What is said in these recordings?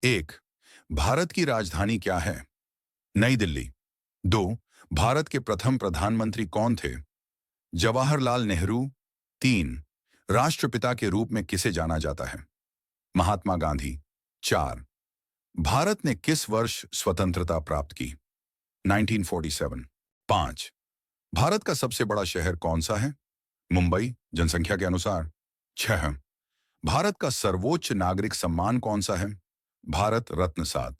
एक, भारत की राजधानी क्या है? नई दिल्ली। दो, भारत के प्रथम प्रधानमंत्री कौन थे? जवाहरलाल नेहरू। तीन, राष्ट्रपिता के रूप में किसे जाना जाता है? महात्मा गांधी। चार, भारत ने किस वर्ष स्वतंत्रता प्राप्त की? 1947। पांच, भारत का सबसे बड़ा शहर कौन सा है? मुंबई, जनसंख्या के अनुसार। छह, भारत का सर्वोच्च नागरिक सम्मान कौन सा है? भारत रत्न। सात,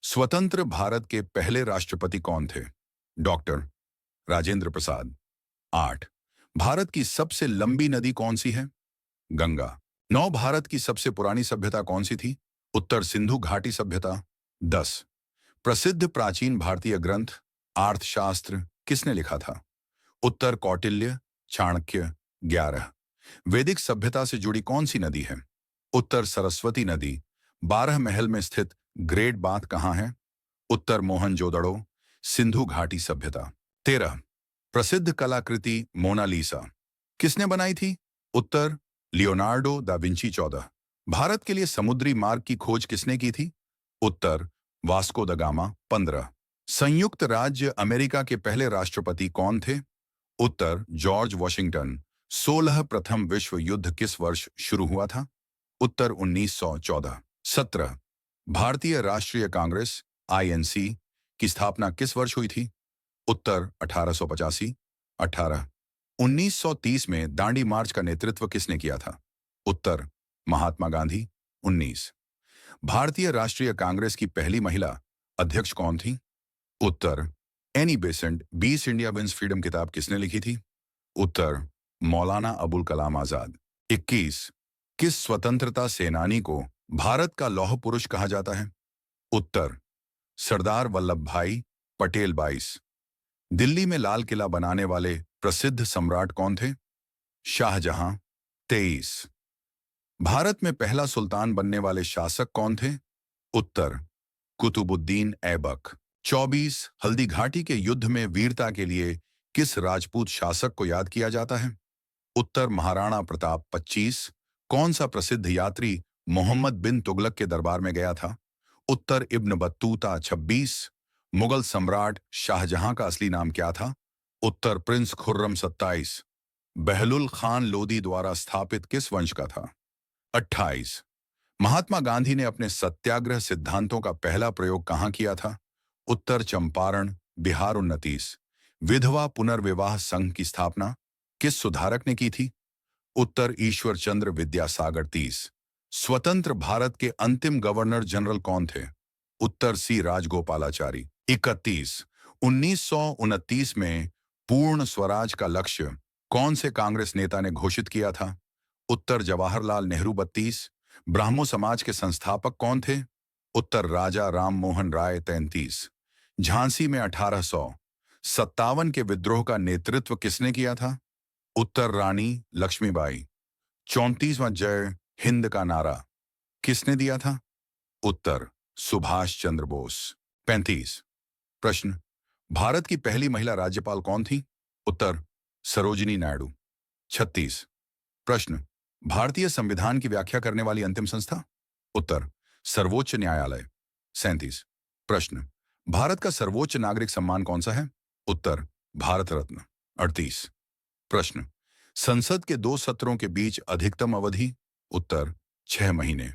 स्वतंत्र भारत के पहले राष्ट्रपति कौन थे? डॉक्टर राजेंद्र प्रसाद। आठ, भारत की सबसे लंबी नदी कौन सी है? गंगा। नौ, भारत की सबसे पुरानी सभ्यता कौन सी थी? उत्तर सिंधु घाटी सभ्यता। 10, प्रसिद्ध प्राचीन भारतीय ग्रंथ अर्थशास्त्र किसने लिखा था? उत्तर कौटिल्य, चाणक्य। 11, वैदिक सभ्यता से जुड़ी कौन सी नदी है? उत्तर सरस्वती नदी। 12, महल में स्थित ग्रेट बाथ कहाँ है? उत्तर मोहनजोदड़ो, सिंधु घाटी सभ्यता। 13, प्रसिद्ध कलाकृति मोनालिसा किसने बनाई थी? उत्तर लियोनार्डो दा विंची। 14, भारत के लिए समुद्री मार्ग की खोज किसने की थी? उत्तर वास्को द गामा। 15, संयुक्त राज्य अमेरिका के पहले राष्ट्रपति कौन थे? उत्तर जॉर्ज वॉशिंगटन। 16, प्रथम विश्व युद्ध किस वर्ष शुरू हुआ था? उत्तर 1914। 17, भारतीय राष्ट्रीय कांग्रेस आईएनसी की स्थापना किस वर्ष हुई थी? उत्तर 1885। 18, 1930 में दांडी मार्च का नेतृत्व किसने किया था? उत्तर महात्मा गांधी। 19, भारतीय राष्ट्रीय कांग्रेस की पहली महिला अध्यक्ष कौन थी? उत्तर Annie Besant. 20, India wins freedom किताब किसने लिखी थी? उत्तर मौलाना अबुल कलाम आजाद। 21, किस स्वतंत्रता सेनानी को भारत का लौह पुरुष कहा जाता है? उत्तर सरदार वल्लभ भाई पटेल। 22, दिल्ली में लाल किला बनाने वाले प्रसिद्ध सम्राट कौन थे? शाहजहां। 23, भारत में पहला सुल्तान बनने वाले शासक कौन थे? उत्तर कुतुबुद्दीन ऐबक। 24, हल्दी घाटी के युद्ध में वीरता के लिए किस राजपूत शासक को याद किया जाता है? उत्तर महाराणा प्रताप। 25, कौन सा प्रसिद्ध यात्री मोहम्मद बिन तुगलक के दरबार में गया था? उत्तर इब्न बत्तूता। 26, मुगल सम्राट शाहजहां का असली नाम क्या था? उत्तर प्रिंस खुर्रम। 27, बहलुल खान लोदी द्वारा स्थापित किस वंश का था? 28, महात्मा गांधी ने अपने सत्याग्रह सिद्धांतों का पहला प्रयोग कहां किया था? उत्तर चंपारण, बिहार। 29, विधवा पुनर्विवाह संघ की स्थापना किस सुधारक ने की थी? उत्तर ईश्वर चंद्र विद्यासागर। 30, स्वतंत्र भारत के अंतिम गवर्नर जनरल कौन थे? उत्तर सी राजगोपालाचारी। 31, 1929 में पूर्ण स्वराज का लक्ष्य कौन से कांग्रेस नेता ने घोषित किया था? उत्तर जवाहरलाल नेहरू। 32, ब्राह्मो समाज के संस्थापक कौन थे? उत्तर राजा राम मोहन राय। 33, झांसी में 1857 के विद्रोह का नेतृत्व किसने किया था? उत्तर रानी लक्ष्मीबाई। 34वां जय हिंद का नारा किसने दिया था? उत्तर सुभाष चंद्र बोस। 35, प्रश्न, भारत की पहली महिला राज्यपाल कौन थी? उत्तर सरोजिनी नायडू। 36, प्रश्न, भारतीय संविधान की व्याख्या करने वाली अंतिम संस्था? उत्तर सर्वोच्च न्यायालय। 37, प्रश्न, भारत का सर्वोच्च नागरिक सम्मान कौन सा है? उत्तर भारत रत्न। 38, प्रश्न, संसद के 2 सत्रों के बीच अधिकतम अवधि? उत्तर 6 महीने।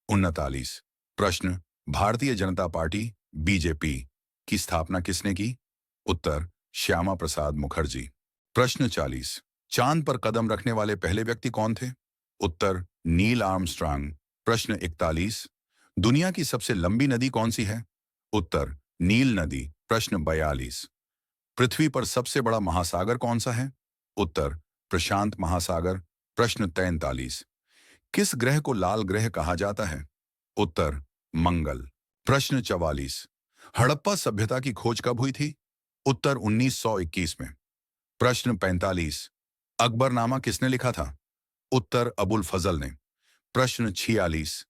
39, प्रश्न, भारतीय जनता पार्टी बीजेपी की स्थापना किसने की? उत्तर श्यामा प्रसाद मुखर्जी। प्रश्न 40, चांद पर कदम रखने वाले पहले व्यक्ति कौन थे? उत्तर नील आर्मस्ट्रांग। प्रश्न 41, दुनिया की सबसे लंबी नदी कौन सी है? उत्तर नील नदी। प्रश्न 42, पृथ्वी पर सबसे बड़ा महासागर कौन सा है? उत्तर प्रशांत महासागर। प्रश्न 43, किस ग्रह को लाल ग्रह कहा जाता है? उत्तर मंगल। प्रश्न 44, हड़प्पा सभ्यता की खोज कब हुई थी? उत्तर 1921 में। प्रश्न 45, अकबरनामा किसने लिखा था? उत्तर अबुल फजल ने। प्रश्न 46,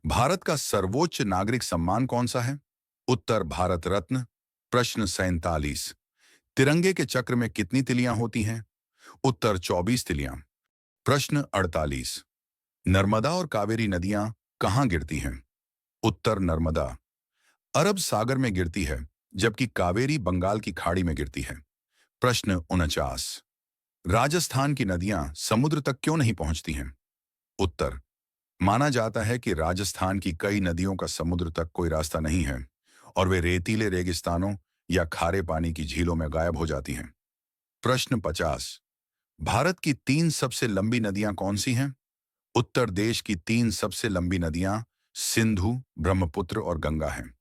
भारत का सर्वोच्च नागरिक सम्मान कौन सा है? उत्तर भारत रत्न। प्रश्न 47, तिरंगे के चक्र में कितनी तिलियां होती हैं? उत्तर 24 तिलियां। प्रश्न 48, नर्मदा और कावेरी नदियां कहां गिरती हैं? उत्तर नर्मदा अरब सागर में गिरती है, जबकि कावेरी बंगाल की खाड़ी में गिरती है। प्रश्न 49। राजस्थान की नदियां समुद्र तक क्यों नहीं पहुंचती हैं? उत्तर, माना जाता है कि राजस्थान की कई नदियों का समुद्र तक कोई रास्ता नहीं है और वे रेतीले रेगिस्तानों या खारे पानी की झीलों में गायब हो जाती हैं। प्रश्न 50। भारत की तीन सबसे लंबी नदियां कौन सी हैं? उत्तर, देश की तीन सबसे लंबी नदियां सिंधु, ब्रह्मपुत्र और गंगा हैं।